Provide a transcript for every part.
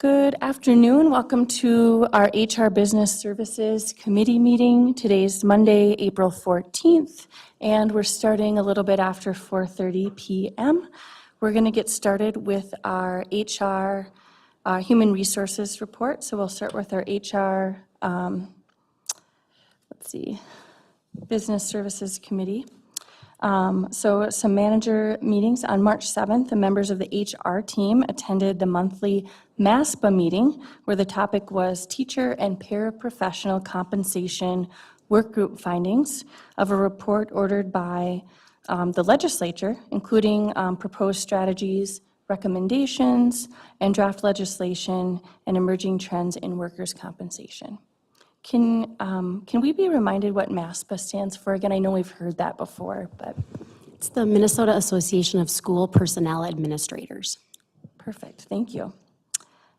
Good afternoon. Welcome to our HR Business Services Committee meeting. Today's Monday, April 14th, and we're starting a little bit after 4:30 p.m. We're going to get started with our HR Human Resources report. So we'll start with our HR, Business Services Committee. So some manager meetings. On March 7th, the members of the HR team attended the monthly MASPA meeting where the topic was teacher and paraprofessional compensation work group findings of a report ordered by the legislature, including proposed strategies, recommendations, and draft legislation and emerging trends in workers' compensation. Can we be reminded what MASPA stands for? Again, I know we've heard that before, but. It's the Minnesota Association of School Personnel Administrators. Perfect, thank you.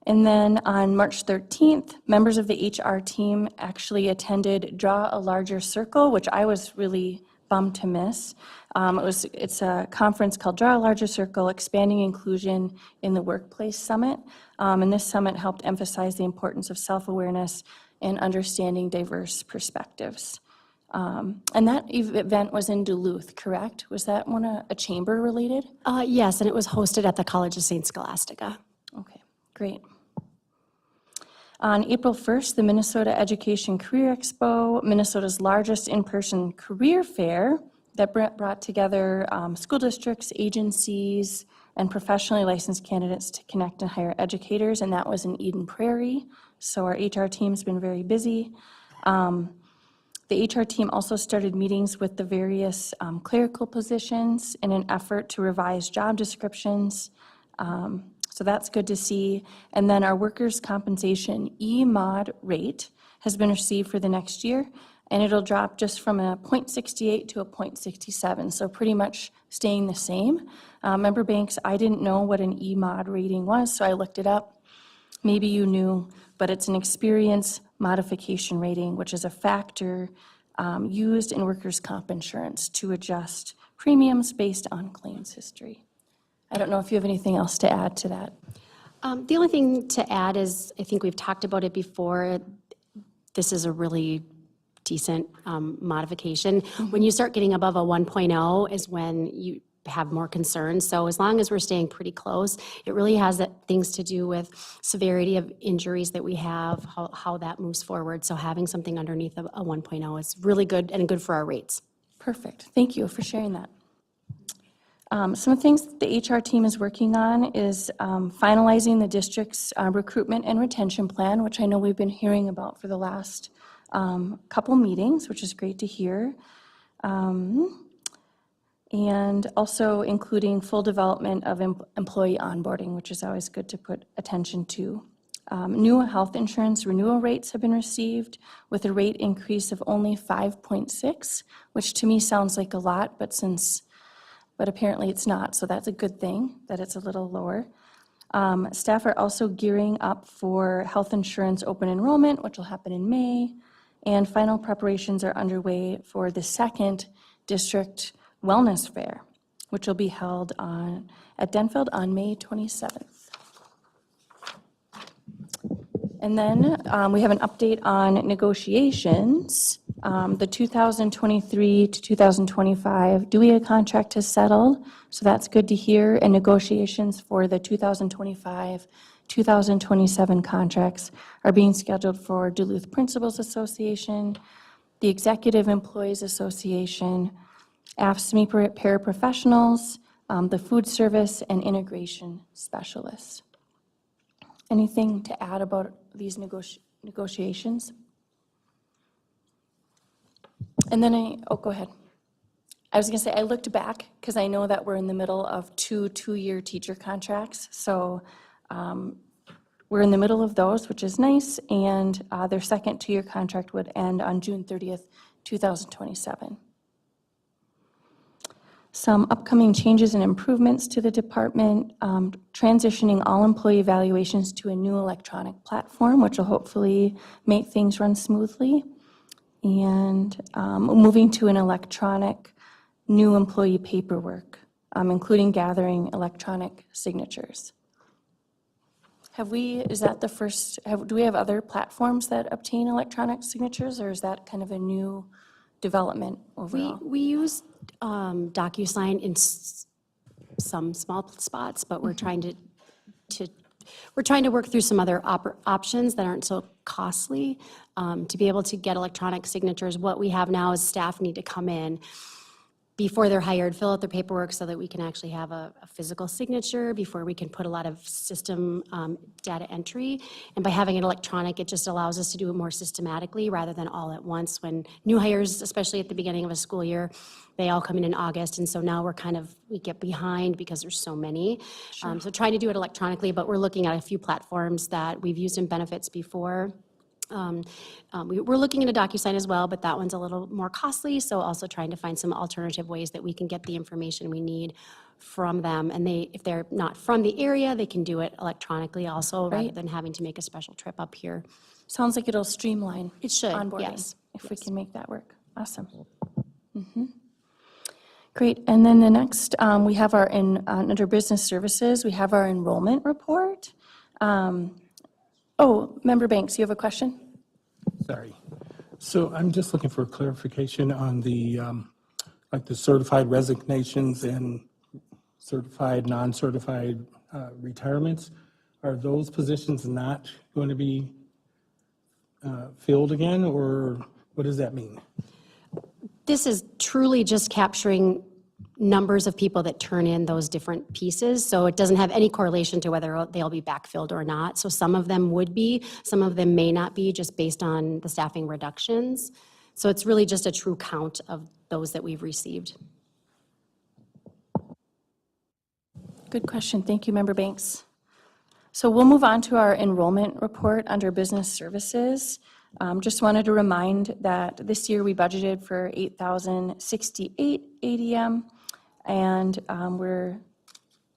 And then on March 13th, members of the HR team actually attended Draw a Larger Circle, which I was really bummed to miss. It's a conference called Draw a Larger Circle, Expanding Inclusion in the Workplace Summit. And this summit helped emphasize the importance of self-awareness and understanding diverse perspectives. And that event was in Duluth, correct? Was that one a chamber related? Yes, and it was hosted at the College of St. Scholastica. Okay, great. On April 1st, the Minnesota Education Career Expo, Minnesota's largest in-person career fair that brought together school districts, agencies, and professionally licensed candidates to connect and hire educators, and that was in Eden Prairie. So our HR team's been very busy. The HR team also started meetings with the various clerical positions in an effort to revise job descriptions. So that's good to see. And then our workers' compensation E-mod rate has been received for the next year, and it'll drop just from a 0.68 to a 0.67, so pretty much staying the same. Member Banks, I didn't know what an E-mod rating was, so I looked it up. Maybe you knew, but it's an experience modification rating, which is a factor used in workers' comp insurance to adjust premiums based on claims history. I don't know if you have anything else to add to that. The only thing to add is, I think we've talked about it before, this is a really decent modification. When you start getting above a 1.0 is when you have more concerns. So as long as we're staying pretty close, it really has things to do with severity of injuries that we have, how that moves forward. So having something underneath a 1.0 is really good and good for our rates. Perfect. Thank you for sharing that. Some things the HR team is working on is finalizing the district's recruitment and retention plan, which I know we've been hearing about for the last couple meetings, which is great to hear. And also including full development of employee onboarding, which is always good to put attention to. New health insurance renewal rates have been received with a rate increase of only 5.6, which to me sounds like a lot, but apparently it's not, so that's a good thing that it's a little lower. Staff are also gearing up for health insurance open enrollment, which will happen in May, and final preparations are underway for the second district Wellness Fair, which will be held at Denfeld on May 27th. And then we have an update on negotiations. The 2023 to 2025 DUIA contract has settled, so that's good to hear, and negotiations for the 2025-2027 contracts are being scheduled for Duluth Principals Association, the Executive Employees Association, AFSCME paraprofessionals, the food service, and integration specialists. Anything to add about these negotiations? And then go ahead. I was gonna say, I looked back because I know that we're in the middle of two-year teacher contracts. So we're in the middle of those, which is nice, and their second 2-year contract would end on June 30th, 2027. Some upcoming changes and improvements to the department, transitioning all employee evaluations to a new electronic platform, which will hopefully make things run smoothly, and moving to an electronic new employee paperwork, including gathering electronic signatures. Is that the first, do we have other platforms that obtain electronic signatures, or is that kind of a new development overall? We use DocuSign in some small spots, but we're trying to work through some other options that aren't so costly to be able to get electronic signatures. What we have now is staff need to come in before they're hired, fill out their paperwork so that we can actually have a physical signature before we can put a lot of system data entry. And by having it electronic, it just allows us to do it more systematically rather than all at once. When new hires, especially at the beginning of a school year, they all come in August, and so now we get behind because there's so many. So trying to do it electronically, but we're looking at a few platforms that we've used in benefits before. We're looking into DocuSign as well, but that one's a little more costly, so also trying to find some alternative ways that we can get the information we need from them. And if they're not from the area, they can do it electronically also, rather than having to make a special trip up here. Sounds like it'll streamline It should, onboarding, yes. if we can make that work. Awesome. Great, and then the next, we have under business services, we have our enrollment report. Member Banks, you have a question? Sorry. So I'm just looking for clarification on the, like the certified resignations and certified, non-certified retirements. Are those positions not going to be filled again, or what does that mean? This is truly just capturing numbers of people that turn in those different pieces, so it doesn't have any correlation to whether they'll be backfilled or not. So some of them would be, some of them may not be, just based on the staffing reductions. So it's really just a true count of those that we've received. Good question. Thank you, Member Banks. So we'll move on to our enrollment report under business services. Just wanted to remind that this year we budgeted for 8,068 ADM, and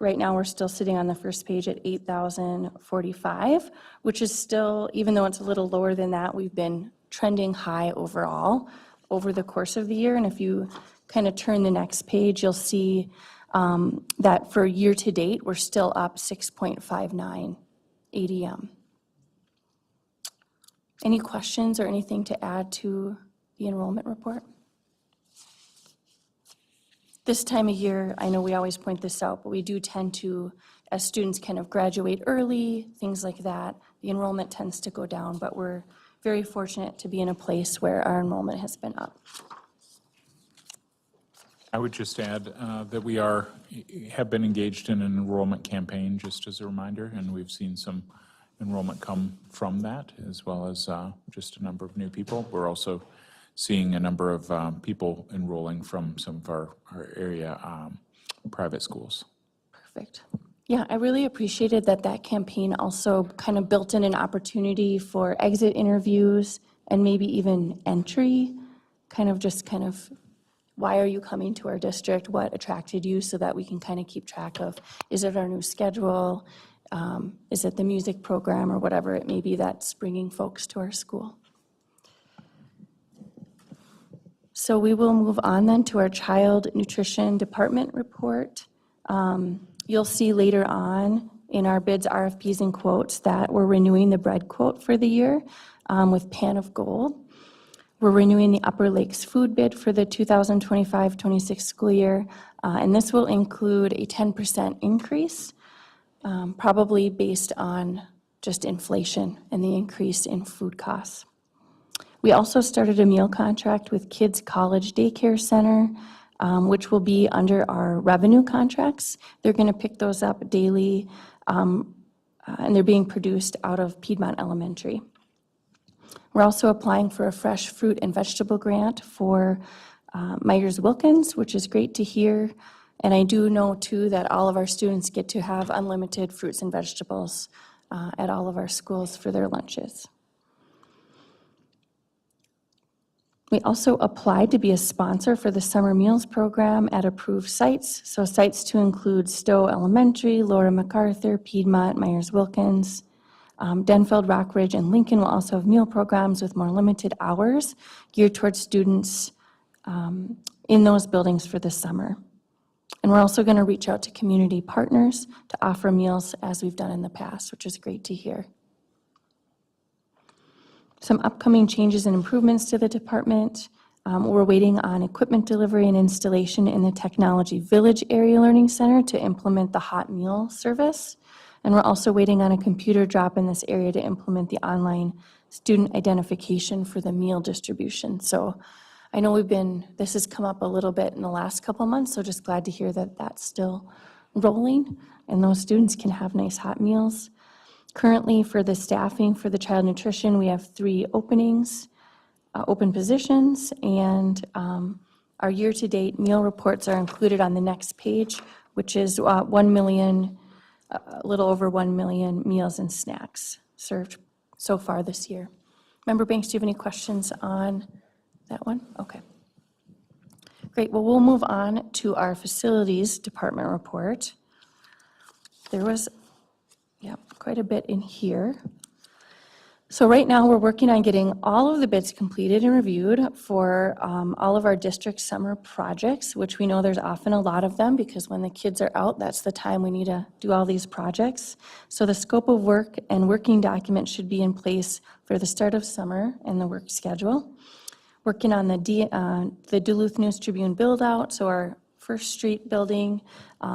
right now we're still sitting on the first page at 8,045, which is still, even though it's a little lower than that, we've been trending high overall over the course of the year. And if you kind of turn the next page, you'll see that for year to date, we're still up 6.59 ADM. Any questions or anything to add to the enrollment report? This time of year, I know we always point this out, but we do tend to, as students kind of graduate early, things like that, the enrollment tends to go down, but we're very fortunate to be in a place where our enrollment has been up. I would just add that we have been engaged in an enrollment campaign, just as a reminder, and we've seen some enrollment come from that, as well as just a number of new people. We're also seeing a number of people enrolling from some of our area private schools. Perfect. Yeah, I really appreciated that campaign also kind of built in an opportunity for exit interviews and maybe even entry, kind of why are you coming to our district? What attracted you, so that we can kind of keep track of, is it our new schedule? Is it the music program, or whatever it may be that's bringing folks to our school? So we will move on then to our child nutrition department report. You'll see later on in our bids, RFPs, and quotes that we're renewing the bread quote for the year with Pan of Gold. We're renewing the Upper Lakes food bid for the 2025-26 school year, and this will include a 10% increase, probably based on just inflation and the increase in food costs. We also started a meal contract with Kids College Daycare Center, which will be under our revenue contracts. They're going to pick those up daily, and they're being produced out of Piedmont Elementary. We're also applying for a fresh fruit and vegetable grant for Myers-Wilkins, which is great to hear. And I do know, too, that all of our students get to have unlimited fruits and vegetables at all of our schools for their lunches. We also applied to be a sponsor for the summer meals program at approved sites. So sites to include Stowe Elementary, Laura MacArthur, Piedmont, Myers-Wilkins. Denfeld, Rockridge, and Lincoln will also have meal programs with more limited hours geared towards students in those buildings for the summer. And we're also going to reach out to community partners to offer meals as we've done in the past, which is great to hear. Some upcoming changes and improvements to the department. We're waiting on equipment delivery and installation in the Technology Village Area Learning Center to implement the hot meal service. And we're also waiting on a computer drop in this area to implement the online student identification for the meal distribution. So I know this has come up a little bit in the last couple of months, so just glad to hear that that's still rolling and those students can have nice hot meals. Currently, for the staffing for the child nutrition, we have 3 openings, open positions, and our year-to-date meal reports are included on the next page, which is 1 million, a little over 1 million meals and snacks served so far this year. Member Banks, do you have any questions on that one? Okay. Great. Well, we'll move on to our facilities department report. There was, quite a bit in here. So right now, we're working on getting all of the bids completed and reviewed for all of our district summer projects, which we know there's often a lot of them because when the kids are out, that's the time we need to do all these projects. So the scope of work and working document should be in place for the start of summer and the work schedule. Working on the Duluth News Tribune build-out, so our First Street building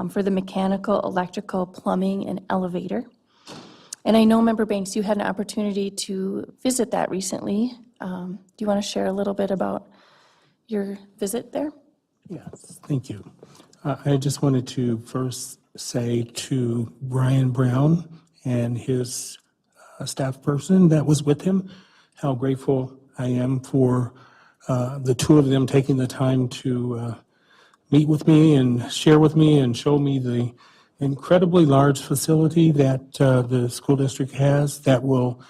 for the mechanical, electrical, plumbing, and elevator. And I know, Member Banks, you had an opportunity to visit that recently. Do you want to share a little bit about your visit there? Yes, thank you. I just wanted to first say to Brian Brown and his staff person that was with him, how grateful I am for the 2 of them taking the time to meet with me and share with me and show me the incredibly large facility that the school district has that will,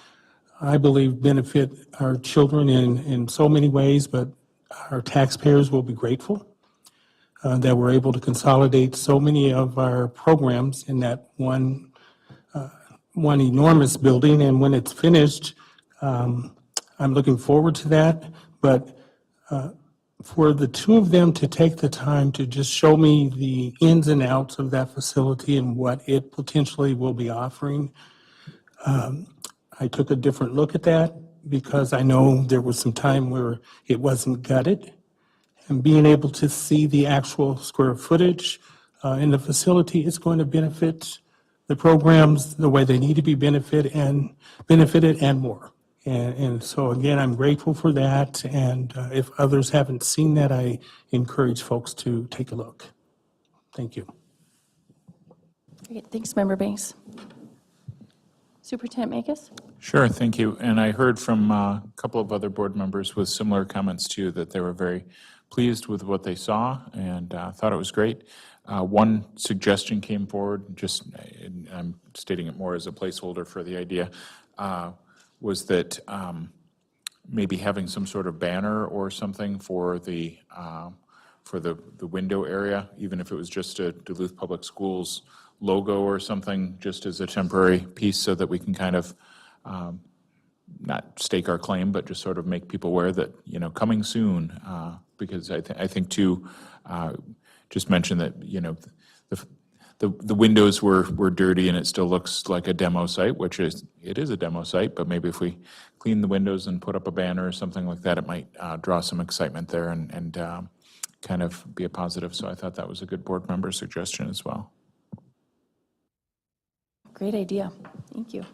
I believe, benefit our children in so many ways, but our taxpayers will be grateful that we're able to consolidate so many of our programs in that one enormous building. And when it's finished, I'm looking forward to that. But for the 2 of them to take the time to just show me the ins and outs of that facility and what it potentially will be offering, I took a different look at that because I know there was some time where it wasn't gutted. And being able to see the actual square footage in the facility is going to benefit the programs the way they need to be benefited and more. And so, again, I'm grateful for that, and if others haven't seen that, I encourage folks to take a look. Thank you. Great. Thanks, Member Banks. Superintendent Makis? Sure, thank you. And I heard from a couple of other board members with similar comments to you that they were very pleased with what they saw and thought it was great. One suggestion came forward, just I'm stating it more as a placeholder for the idea, was that maybe having some sort of banner or something for the window area, even if it was just a Duluth Public Schools logo or something, just as a temporary piece so that we can kind of not stake our claim, but just sort of make people aware that, coming soon, because I think too, just mention that, the windows were dirty and it still looks like a demo site, which it is a demo site, but maybe if we clean the windows and put up a banner or something like that, it might draw some excitement there and kind of be a positive. So I thought that was a good board member suggestion as well. Great idea. Thank you.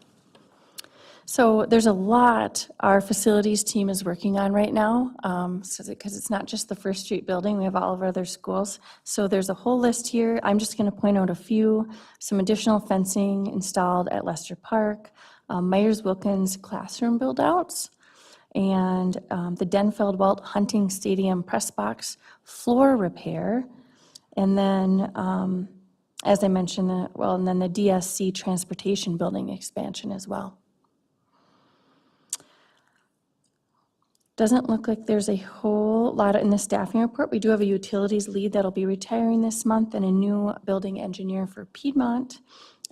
So there's a lot our facilities team is working on right now, because it's not just the First Street building, we have all of our other schools. So there's a whole list here. I'm just going to point out a few. Some additional fencing installed at Lester Park, Myers-Wilkins classroom build-outs, and the Denfeld-Welt Hunting Stadium press box floor repair, and then, as I mentioned, and then the DSC transportation building expansion as well. Doesn't look like there's a whole lot in the staffing report. We do have a utilities lead that'll be retiring this month and a new building engineer for Piedmont.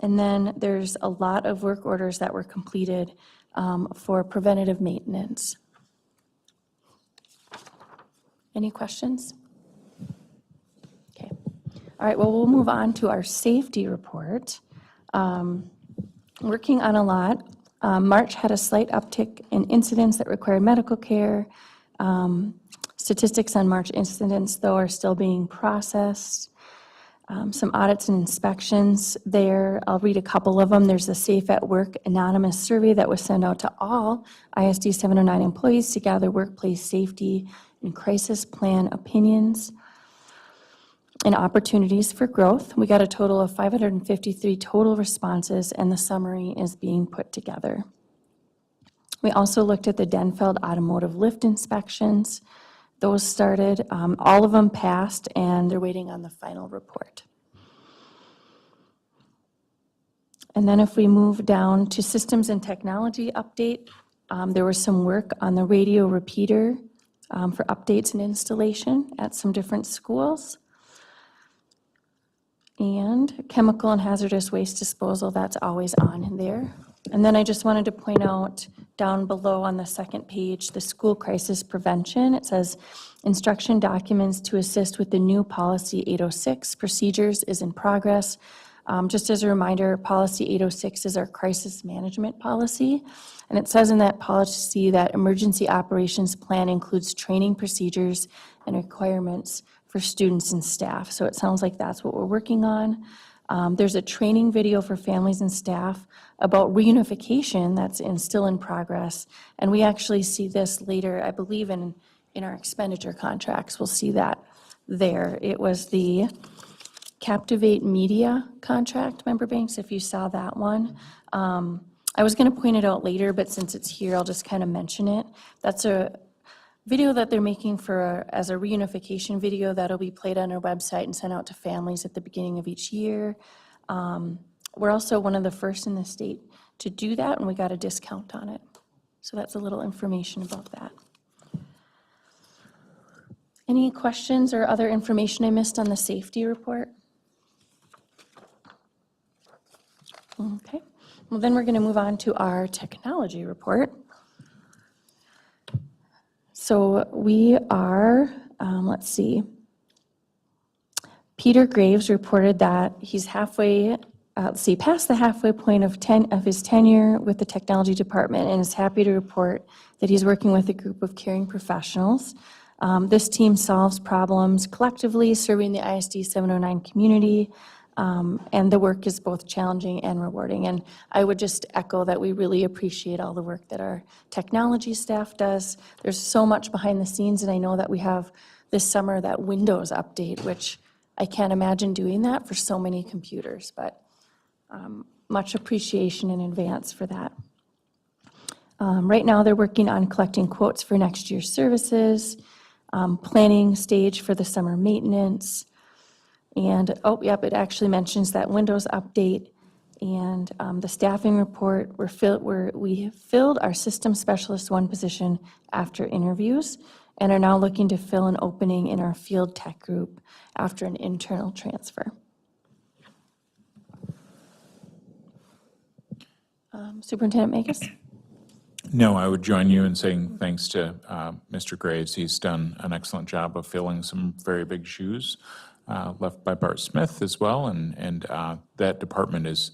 And then there's a lot of work orders that were completed for preventative maintenance. Any questions? Okay. All right, well, we'll move on to our safety report. Working on a lot. March had a slight uptick in incidents that required medical care. Statistics on March incidents, though, are still being processed. Some audits and inspections there. I'll read a couple of them. There's a Safe at Work anonymous survey that was sent out to all ISD 709 employees to gather workplace safety and crisis plan opinions and opportunities for growth. We got a total of 553 total responses, and the summary is being put together. We also looked at the Denfeld automotive lift inspections. Those started, all of them passed, and they're waiting on the final report. And then if we move down to systems and technology update, there was some work on the radio repeater for updates and installation at some different schools. And chemical and hazardous waste disposal, that's always on in there. And then I just wanted to point out down below on the second page, the school crisis prevention. It says instruction documents to assist with the new policy 806 procedures is in progress. Just as a reminder, policy 806 is our crisis management policy. And it says in that policy that emergency operations plan includes training procedures and requirements for students and staff. So it sounds like that's what we're working on. There's a training video for families and staff about reunification that's still in progress. And we actually see this later, I believe, in our expenditure contracts. We'll see that there. It was the Captivate Media contract, Member Banks, if you saw that one. I was going to point it out later, but since it's here, I'll just kind of mention it. That's a video that they're making as a reunification video that'll be played on our website and sent out to families at the beginning of each year. We're also one of the first in the state to do that, and we got a discount on it. So that's a little information about that. Any questions or other information I missed on the safety report? Okay, well then we're going to move on to our technology report. So we are, let's see, Peter Graves reported that he's past the halfway point of his tenure with the technology department, and is happy to report that he's working with a group of caring professionals. This team solves problems collectively, serving the ISD 709 community, and the work is both challenging and rewarding. And I would just echo that we really appreciate all the work that our technology staff does. There's so much behind the scenes, and I know that we have this summer that Windows update, which I can't imagine doing that for so many computers, but much appreciation in advance for that. Right now, they're working on collecting quotes for next year's services, planning stage for the summer maintenance, and, it actually mentions that Windows update and the staffing report. We have filled our system specialist one position after interviews and are now looking to fill an opening in our field tech group after an internal transfer. Superintendent Magus? No, I would join you in saying thanks to Mr. Graves. He's done an excellent job of filling some very big shoes left by Bart Smith as well, and that department is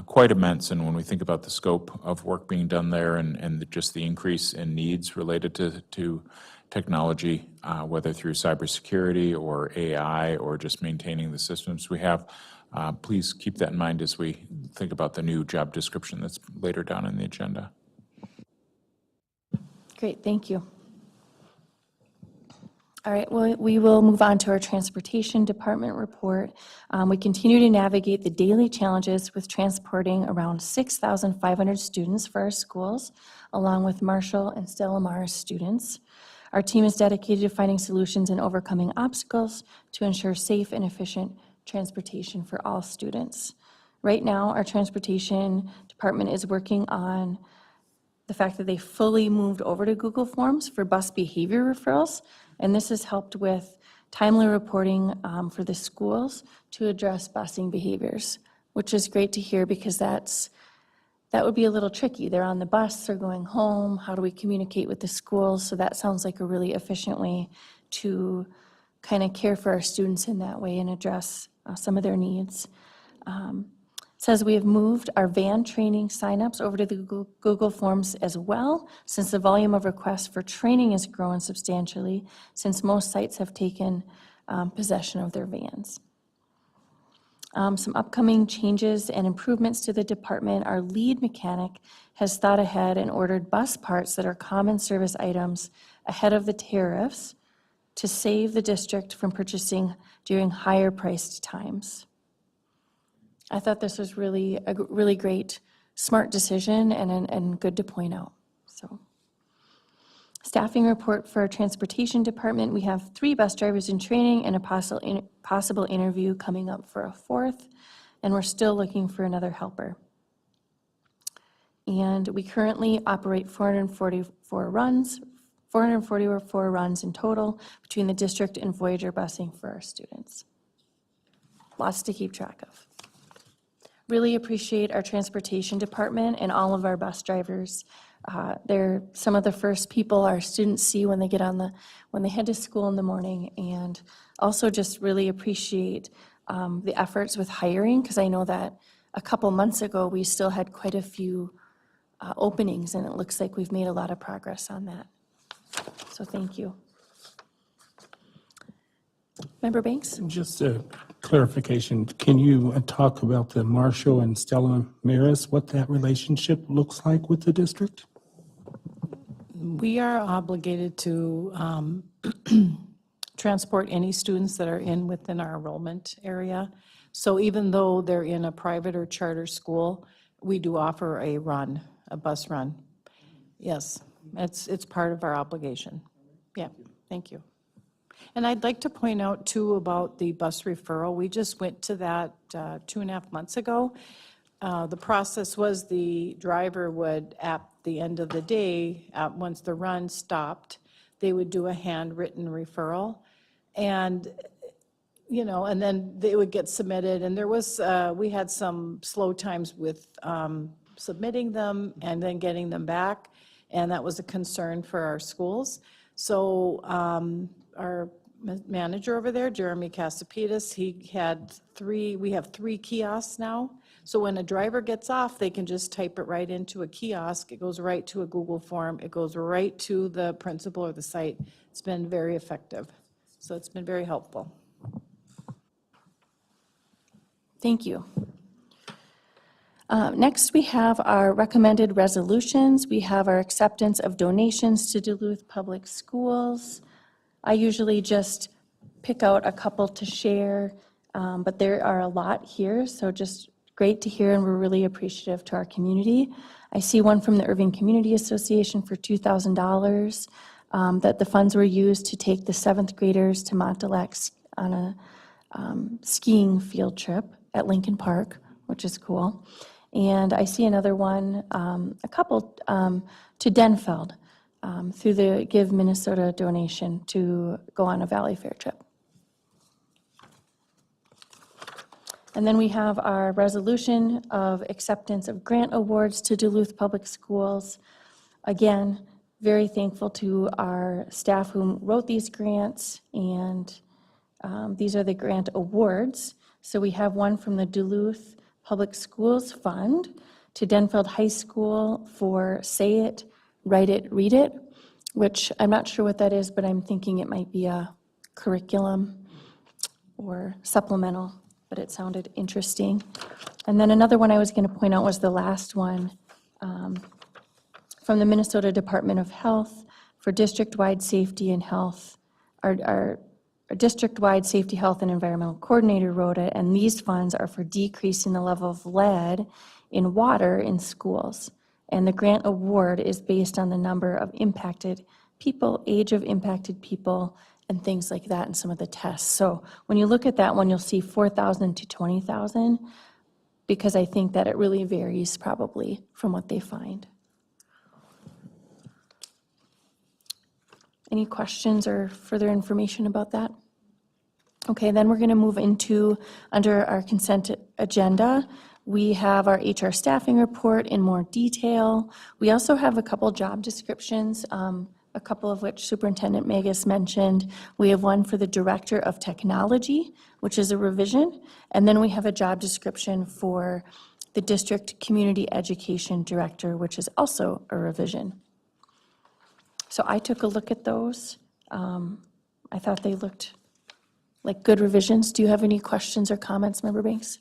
quite immense. And when we think about the scope of work being done there and just the increase in needs related to technology, whether through cybersecurity or AI or just maintaining the systems we have, please keep that in mind as we think about the new job description that's later down in the agenda. Great, thank you. All right, well, we will move on to our transportation department report. We continue to navigate the daily challenges with transporting around 6,500 students for our schools, along with Marshall and Stella Maris students. Our team is dedicated to finding solutions and overcoming obstacles to ensure safe and efficient transportation for all students. Right now, our transportation department is working on the fact that they fully moved over to Google Forms for bus behavior referrals, and this has helped with timely reporting for the schools to address busing behaviors, which is great to hear because that would be a little tricky. They're on the bus, they're going home, how do we communicate with the schools? So that sounds like a really efficient way to kind of care for our students in that way and address some of their needs. Says we have moved our van training signups over to the Google Forms as well, since the volume of requests for training has grown substantially, since most sites have taken possession of their vans. Some upcoming changes and improvements to the department. Our lead mechanic has thought ahead and ordered bus parts that are common service items ahead of the tariffs to save the district from purchasing during higher priced times. I thought this was really a really great, smart decision and good to point out. So, staffing report for our transportation department. We have 3 bus drivers in training and a possible interview coming up for a 4th, and we're still looking for another helper. And we currently operate 444 runs in total between the district and Voyager busing for our students. Lots to keep track of. Really appreciate our transportation department and all of our bus drivers. They're some of the first people our students see when they head to school in the morning, and also just really appreciate the efforts with hiring, because I know that a couple months ago we still had quite a few openings, and it looks like we've made a lot of progress on that. So thank you. Member Banks? Just a clarification, can you talk about the Marshall and Stella Maris, what that relationship looks like with the district? We are obligated to transport any students that are within our enrollment area. So even though they're in a private or charter school, we do offer a bus run. Yes, it's part of our obligation. Yeah, thank you. And I'd like to point out too about the bus referral. We just went to that 2.5 months ago. The process was the driver would, at the end of the day, once the run stopped, they would do a handwritten referral. And, and then they would get submitted. And there was, we had some slow times with submitting them and then getting them back. And that was a concern for our schools. So our manager over there, Jeremy Casapitas, we have 3 kiosks now. So when a driver gets off, they can just type it right into a kiosk. It goes right to a Google form. It goes right to the principal or the site. It's been very effective. So it's been very helpful. Thank you. Next, we have our recommended resolutions. We have our acceptance of donations to Duluth Public Schools. I usually just pick out a couple to share, but there are a lot here, so just great to hear, and we're really appreciative to our community. I see one from the Irving Community Association for $2,000, that the funds were used to take the 7th graders to Montelec on a skiing field trip at Lincoln Park, which is cool. And I see another one, a couple to Denfeld, through the Give Minnesota donation to go on a Valley Fair trip. And then we have our resolution of acceptance of grant awards to Duluth Public Schools. Again, very thankful to our staff who wrote these grants, and these are the grant awards. So we have one from the Duluth Public Schools Fund to Denfeld High School for Say It, Write It, Read It, which I'm not sure what that is, but I'm thinking it might be a curriculum or supplemental, but it sounded interesting. And then another one I was going to point out was the last one from the Minnesota Department of Health for district-wide safety and health. Our district-wide safety, health, and environmental coordinator wrote it, and these funds are for decreasing the level of lead in water in schools. And the grant award is based on the number of impacted people, age of impacted people, and things like that in some of the tests. So when you look at that one, you'll see 4,000 to 20,000, because I think that it really varies probably from what they find. Any questions or further information about that? Okay, then we're going to move into, under our consent agenda, we have our HR staffing report in more detail. We also have a couple job descriptions, a a couple of which Superintendent Magus mentioned. We have one for the Director of Technology, which is a revision, and then we have a job description for the District Community Education Director, which is also a revision. So I took a look at those. I thought they looked like good revisions. Do you have any questions or comments, Member Banks?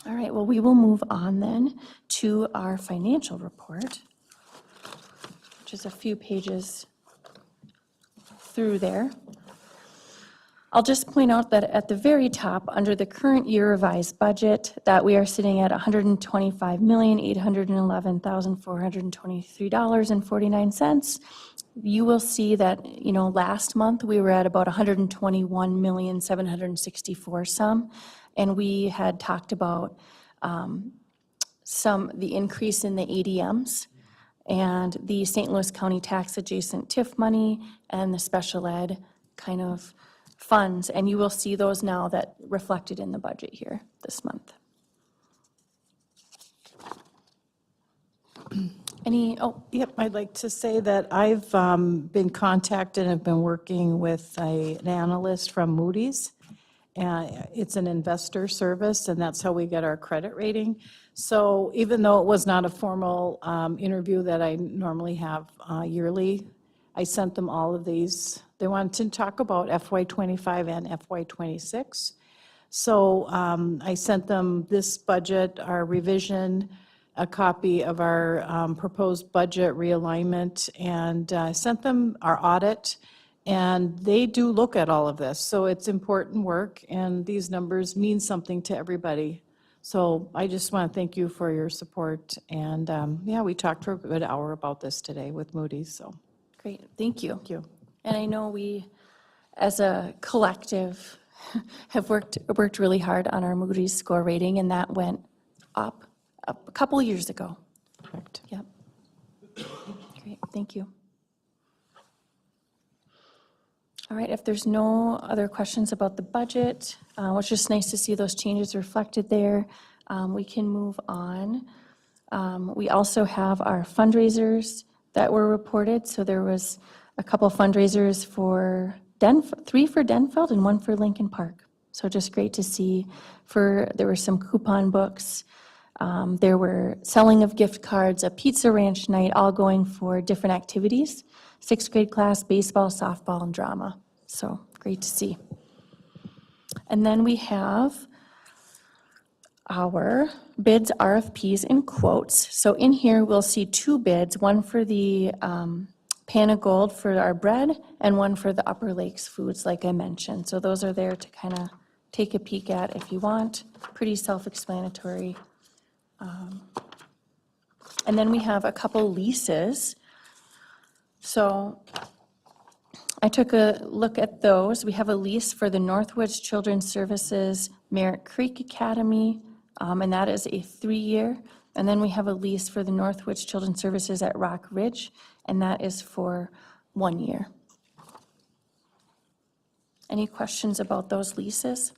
All right, well, we will move on then to our financial report, which is a few pages through there. I'll just point out that at the very top, under the current year revised budget, that we are sitting at $125,811,423.49. You will see that, last month, we were at about $121,764,000 some, and we had talked about the increase in the ADMs and the St. Louis County tax adjacent TIF money and the special ed kind of funds, and you will see those now that reflected in the budget here this month. Yep, I'd like to say that I've been contacted and have been working with an analyst from Moody's. It's an investor service, and that's how we get our credit rating. So even though it was not a formal interview that I normally have yearly, I sent them all of these. They wanted to talk about FY25 and FY26. So I sent them this budget, our revision, a copy of our proposed budget realignment, and I sent them our audit, and they do look at all of this. So it's important work, and these numbers mean something to everybody. So I just want to thank you for your support, and we talked for a good hour about this today with Moody's, so. Great, thank you. Thank you. And I know we, as a collective, have worked really hard on our Moody's score rating, and that went up a couple years ago. Correct. Yep. Great, thank you. All right, if there's no other questions about the budget, it's just nice to see those changes reflected there. We can move on. We also have our fundraisers that were reported. So there was a couple fundraisers for 3 for Denfeld and 1 for Lincoln Park. So just great to see. There were some coupon books. There were selling of gift cards, a pizza ranch night, all going for different activities. 6th grade class, baseball, softball, and drama. So great to see. And then we have our bids, RFPs, and quotes. So in here, we'll see 2 bids, one for the Pan of Gold for our bread and one for the Upper Lakes foods, like I mentioned. So those are there to kind of take a peek at if you want. Pretty self-explanatory. And then we have a couple leases. So I took a look at those. We have a lease for the Northwoods Children's Services Merritt Creek Academy, and that is a 3-year. And then we have a lease for the Northwoods Children's Services at Rock Ridge, and that is for 1 year. Any questions about those leases?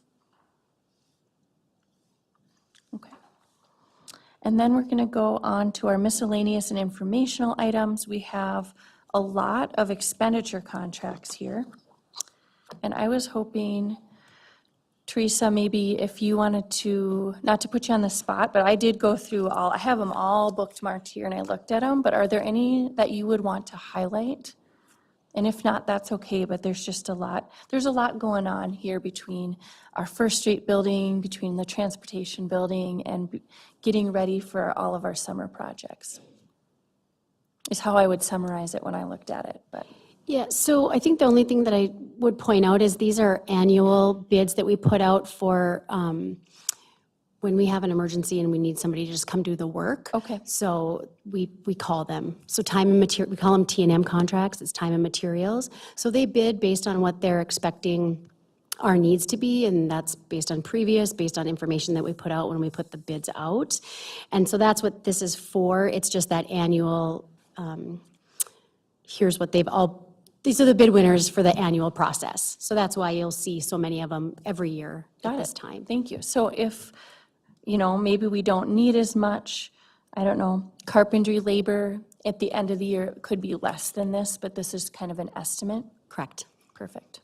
Okay. And then we're going to go on to our miscellaneous and informational items. We have a lot of expenditure contracts here. And I was hoping, Teresa, maybe if you wanted to, not to put you on the spot, but I did go through I have them all bookmarked here and I looked at them, but are there any that you would want to highlight? And if not, that's okay, but there's just a lot going on here between our First Street building, between the transportation building, and getting ready for all of our summer projects. Is how I would summarize it when I looked at it, but. Yeah, so I think the only thing that I would point out is these are annual bids that we put out for when we have an emergency and we need somebody to just come do the work. Okay. So we call them. So time and material, we call them T&M contracts, it's time and materials. So they bid based on what they're expecting our needs to be, and that's based on information that we put out when we put the bids out. And so that's what this is for. It's just that annual, here's what these are the bid winners for the annual process. So that's why you'll see so many of them every year at this time. Thank you. So if maybe we don't need as much, I don't know, carpentry labor. At the end of the year, it could be less than this, but this is kind of an estimate. Correct. Perfect.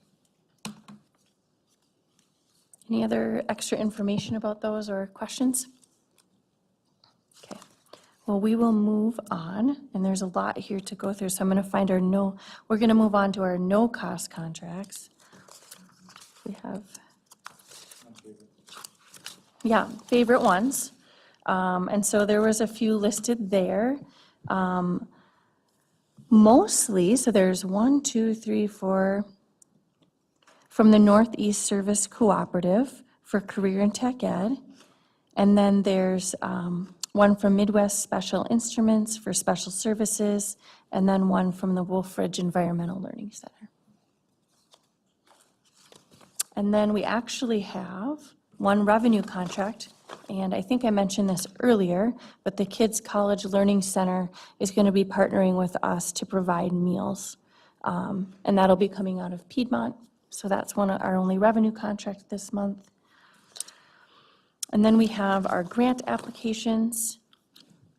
Any other extra information about those or questions? Okay, well, we will move on, and there's a lot here to go through, so I'm going to find we're going to move on to our no-cost contracts. We have, yeah, favorite ones. And so there was a few listed there. Mostly, so there's 1, 2, 3, 4, from the Northeast Service Cooperative for Career and Tech Ed. And then there's one from Midwest Special Instruments for Special Services, and then one from the Wolf Ridge Environmental Learning Center. And then we actually have one revenue contract, and I think I mentioned this earlier, but the Kids College Learning Center is going to be partnering with us to provide meals. And that'll be coming out of Piedmont. So that's one of our only revenue contract this month. And then we have our grant applications.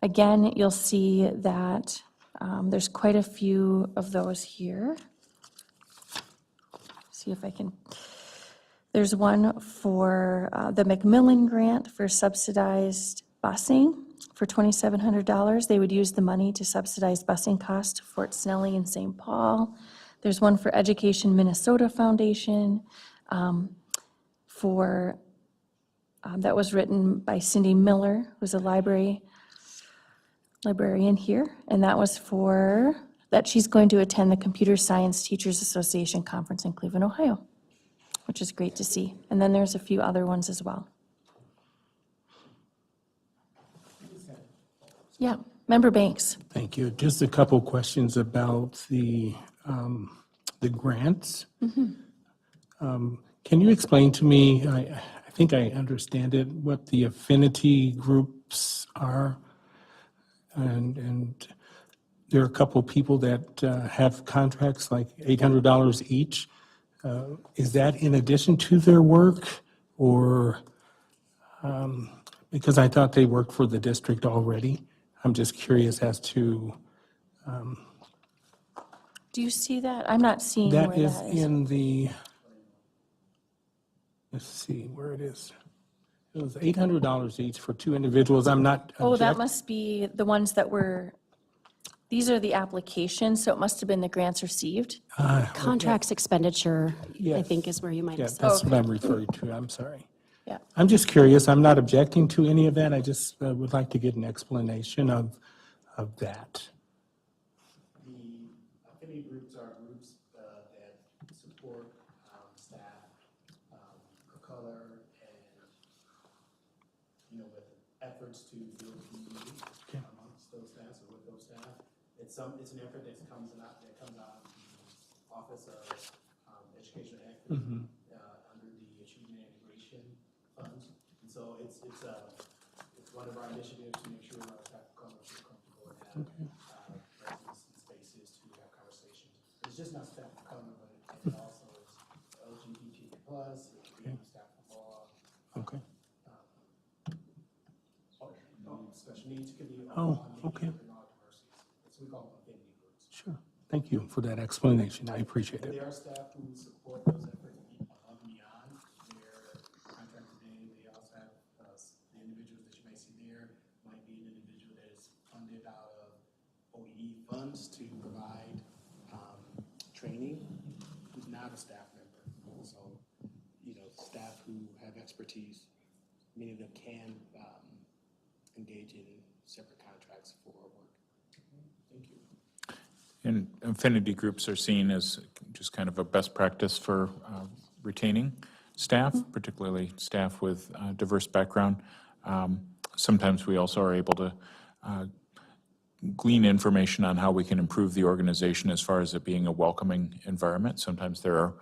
Again, you'll see that there's quite a few of those here. See if I can. There's one for the Macmillan grant for subsidized busing for $2,700. They would use the money to subsidize busing costs to Fort Snelling and St. Paul. There's one for Education Minnesota Foundation that was written by Cindy Miller, who's a librarian here, and that was that she's going to attend the Computer Science Teachers Association Conference in Cleveland, Ohio, which is great to see. And then there's a few other ones as well. Yeah, member Banks. Thank you. Just a couple questions about the grants. Can you explain to me, I think I understand it, what the affinity groups are? And there are a couple people that have contracts like $800 each. Is that in addition to their work, or because I thought they worked for the district already? I'm just curious as to. Do you see that? I'm not seeing where That that is is. in the, let's see where it is. It was $800 each for two individuals. I'm not. Oh, that must be the ones that these are the applications, so it must have been the grants received. Contracts expenditure, I Yes. think, is where you might Yeah, have said. that's what I'm referring to. I'm sorry. Yeah. I'm just curious. I'm not objecting to any of that. I just would like to get an explanation of that. The affinity groups are groups that support staff of color and, with efforts to build community amongst those staff or with those staff. It's an effort that comes out of the Office of Education and Equity under the Achievement and Integration Funds. And so it's one of our initiatives to make sure our staff of color feel comfortable and have presence and spaces to have conversations. It's just not staff of color, but it also is LGBT plus, it could be staff of law. Okay. Special needs, it could be Oh, okay. and all diversities. So we call them affinity groups. Sure. Thank you for that explanation. I appreciate And it. there are staff who support those efforts above and beyond their contract today. They also have the individuals that you may see there might be an individual that is funded out of OEE funds to provide training, who's not a staff member. So, staff who have expertise, many of them can engage in separate contracts for work. Thank you. And affinity groups are seen as just kind of a best practice for retaining staff, particularly staff with diverse background. Sometimes we also are able to glean information on how we can improve the organization as far as it being a welcoming environment. Sometimes there are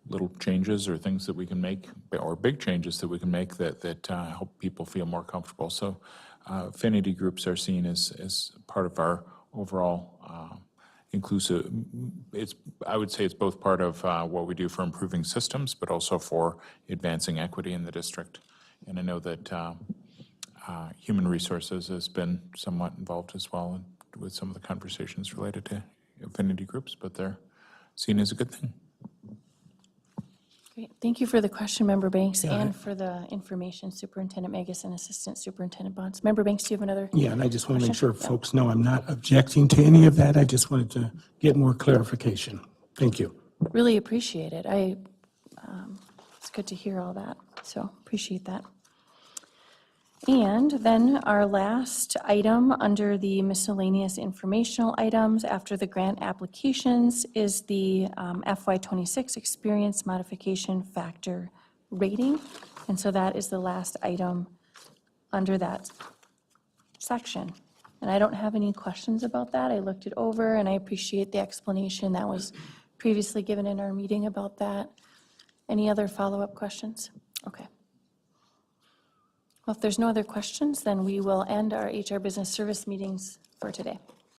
little changes or things that we can make, or big changes that we can make that help people feel more comfortable. So affinity groups are seen as part of our overall inclusive. I would say it's both part of what we do for improving systems, but also for advancing equity in the district. And I know that Human Resources has been somewhat involved as well with some of the conversations related to affinity groups, but they're seen as a good thing. Great. Thank you for the question, Member Banks, and for the information, Superintendent Magus and Assistant Superintendent Bonds. Member Banks, do you have another? Yeah, and I just want to make sure Question? folks know I'm not objecting to any of that. I just wanted to get more clarification. Thank you. Really appreciate it. It's good to hear all that, so appreciate that. And then our last item under the miscellaneous informational items after the grant applications is the FY26 experience modification factor rating. And so that is the last item under that section. And I don't have any questions about that. I looked it over and I appreciate the explanation that was previously given in our meeting about that. Any other follow-up questions? Okay. Well, if there's no other questions, then we will end our HR Business Service meetings for today.